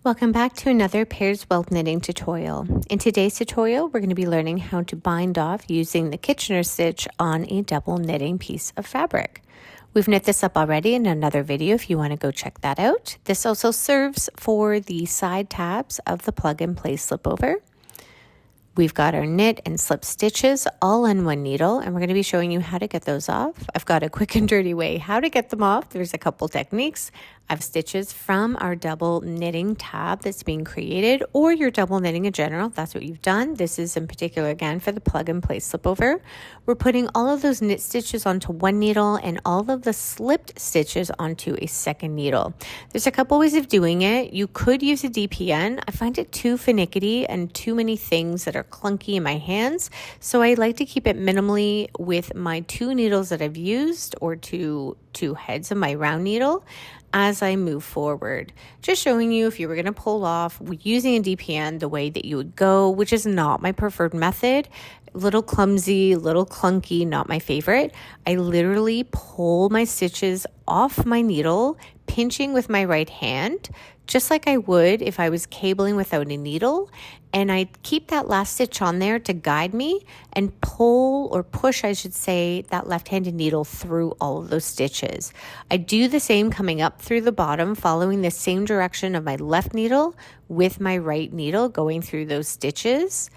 Welcome back to another Pairs Welt knitting tutorial. In today's tutorial, we're going to be learning how to bind off using the Kitchener stitch on a double knitting piece of fabric. We've knit this up already in another video if you want to go check that out. This also serves for the side tabs of the plug and play slipover. We've got our knit and slip stitches all in one needle, and we're going to be showing you how to get those off. I've got a quick and dirty way how to get them off. There's a couple techniques. I have stitches from our double knitting tab that's being created, or your double knitting in general, if that's what you've done. This is in particular, again, for the plug and play slipover. We're putting all of those knit stitches onto one needle and all of the slipped stitches onto a second needle. There's a couple ways of doing it. You could use a DPN. I find it too finicky and too many things that are clunky in my hands, so I like to keep it minimally with my two needles that I've used, or two heads of my round needle, as I move forward. Just showing you if you were going to pull off using a DPN the way that you would go, which is not my preferred method. Little clumsy, little clunky, not my favorite. I literally pull my stitches off my needle, pinching with my right hand, just like I would if I was cabling without a needle. And I keep that last stitch on there to guide me and pull, or push, I should say, that left-handed needle through all of those stitches. I do the same coming up through the bottom, following the same direction of my left needle with my right needle going through those stitches.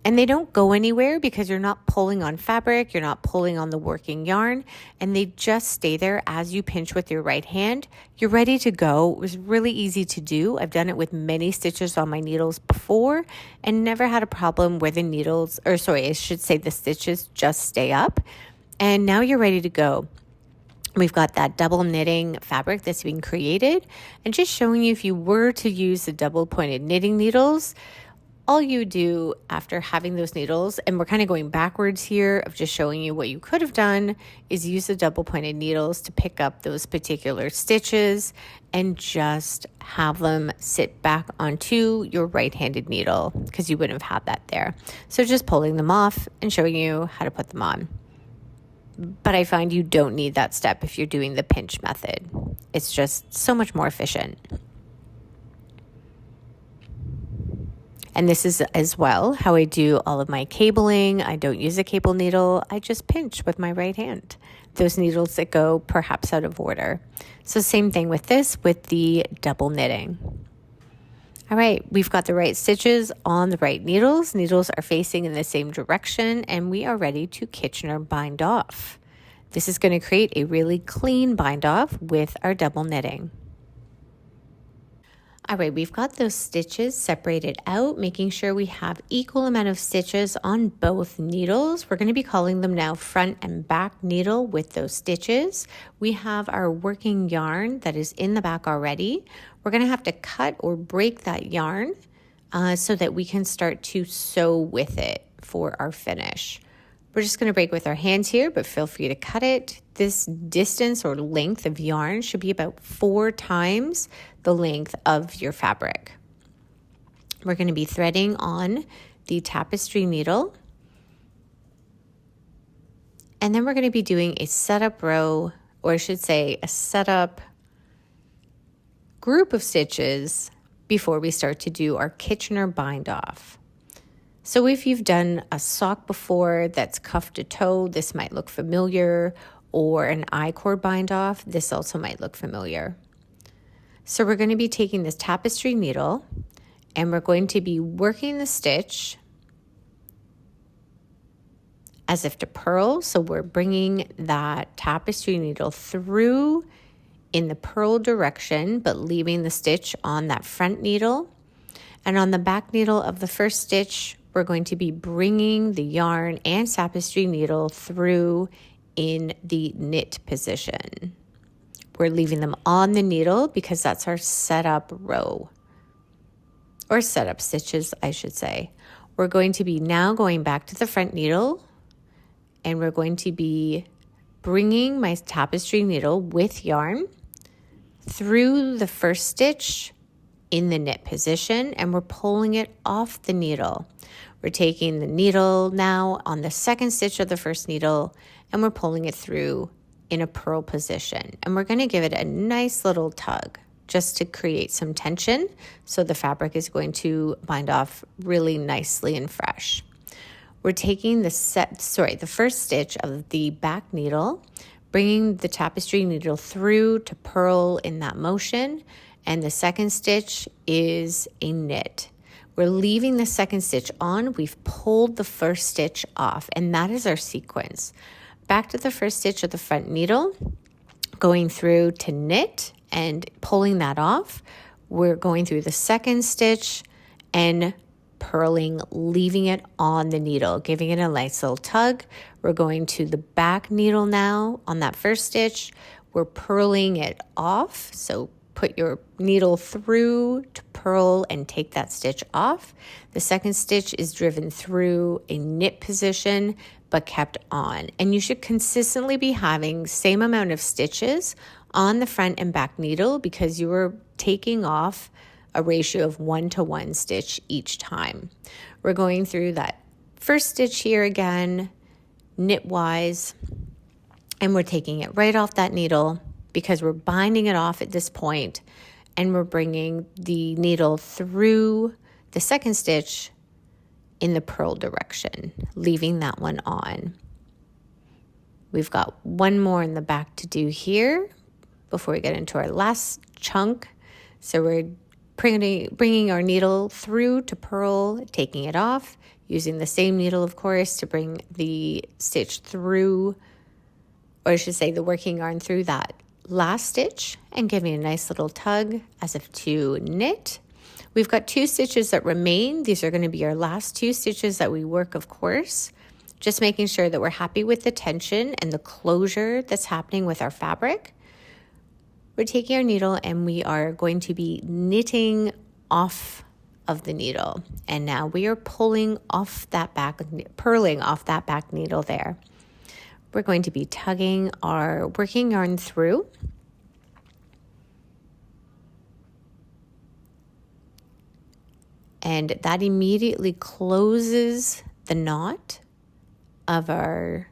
And they don't go anywhere because you're not pulling on fabric, you're not pulling on the working yarn, and they just stay there as you pinch with your right hand. You're ready to go. It was really easy to do. I've done it with many stitches on my needles before and never had a problem where the needles, or sorry, I should say the stitches just stay up. And now you're ready to go. We've got that double knitting fabric that's being created, and just showing you if you were to use the double pointed knitting needles, all you do after having those needles, and we're kind of going backwards here of just showing you what you could have done, is use the double pointed needles to pick up those particular stitches and just have them sit back onto your right-handed needle, because you wouldn't have had that there. So just pulling them off and showing you how to put them on. But I find you don't need that step if you're doing the pinch method. It's just so much more efficient. And this is as well how I do all of my cabling. I don't use a cable needle. I just pinch with my right hand. Those needles that go perhaps out of order. So same thing with this, with the double knitting. All right, we've got the right stitches on the right needles. Needles are facing in the same direction, and we are ready to Kitchener bind off. This is going to create a really clean bind off with our double knitting. All right, we've got those stitches separated out, making sure we have equal amount of stitches on both needles. We're going to be calling them now front and back needle with those stitches. We have our working yarn that is in the back already. We're going to have to cut or break that yarn so that we can start to sew with it for our finish. We're just going to break with our hands here, but feel free to cut it. This distance or length of yarn should be about 4 times the length of your fabric. We're going to be threading on the tapestry needle. And then we're going to be doing a setup row, or I should say a setup group of stitches before we start to do our Kitchener bind off. So if you've done a sock before that's cuff to toe, this might look familiar, or an I-cord bind off, this also might look familiar. So we're going to be taking this tapestry needle and we're going to be working the stitch as if to purl. So we're bringing that tapestry needle through in the purl direction, but leaving the stitch on that front needle. And on the back needle of the first stitch, we're going to be bringing the yarn and tapestry needle through in the knit position. We're leaving them on the needle because that's our setup row, or setup stitches, I should say. We're going to be now going back to the front needle, and we're going to be bringing my tapestry needle with yarn through the first stitch in the knit position, and we're pulling it off the needle. We're taking the needle now on the second stitch of the first needle, and we're pulling it through in a purl position. And we're going to give it a nice little tug. just to create some tension. So the fabric is going to bind off really nicely and fresh. We're taking the first stitch of the back needle, bringing the tapestry needle through to purl in that motion. And the second stitch is a knit. We're leaving the second stitch on. We've pulled the first stitch off, and that is our sequence. Back to the first stitch of the front needle, going through to knit and pulling that off. We're going through the second stitch and purling, leaving it on the needle, giving it a nice little tug. We're going to the back needle now on that first stitch. We're purling it off. So put your needle through to purl and take that stitch off. The second stitch is driven through a knit position but kept on. And you should consistently be having same amount of stitches on the front and back needle because you are taking off a ratio of 1-to-1 stitch each time. We're going through that first stitch here again, knitwise, and we're taking it right off that needle because we're binding it off at this point, and we're bringing the needle through the second stitch in the purl direction, leaving that one on. We've got one more in the back to do here before we get into our last chunk. So we're bringing our needle through to purl, taking it off, using the same needle, of course, to bring the stitch through, or I should say the working yarn through that last stitch and giving a nice little tug as if to knit. We've got 2 stitches that remain. These are going to be our last 2 stitches that we work, of course, just making sure that we're happy with the tension and the closure that's happening with our fabric. We're taking our needle and we are going to be knitting off of the needle. And now we are pulling off that purling off that back needle there. We're going to be tugging our working yarn through. And that immediately closes the knot of our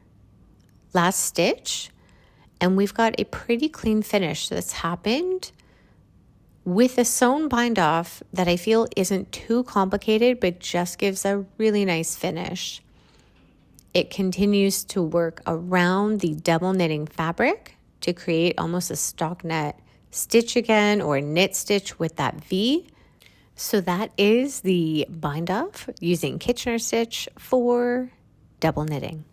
last stitch. And we've got a pretty clean finish that's happened with a sewn bind off that I feel isn't too complicated, but just gives a really nice finish. It continues to work around the double knitting fabric to create almost a stockinette stitch again, or knit stitch with that V. So that is the bind off using Kitchener stitch for double knitting.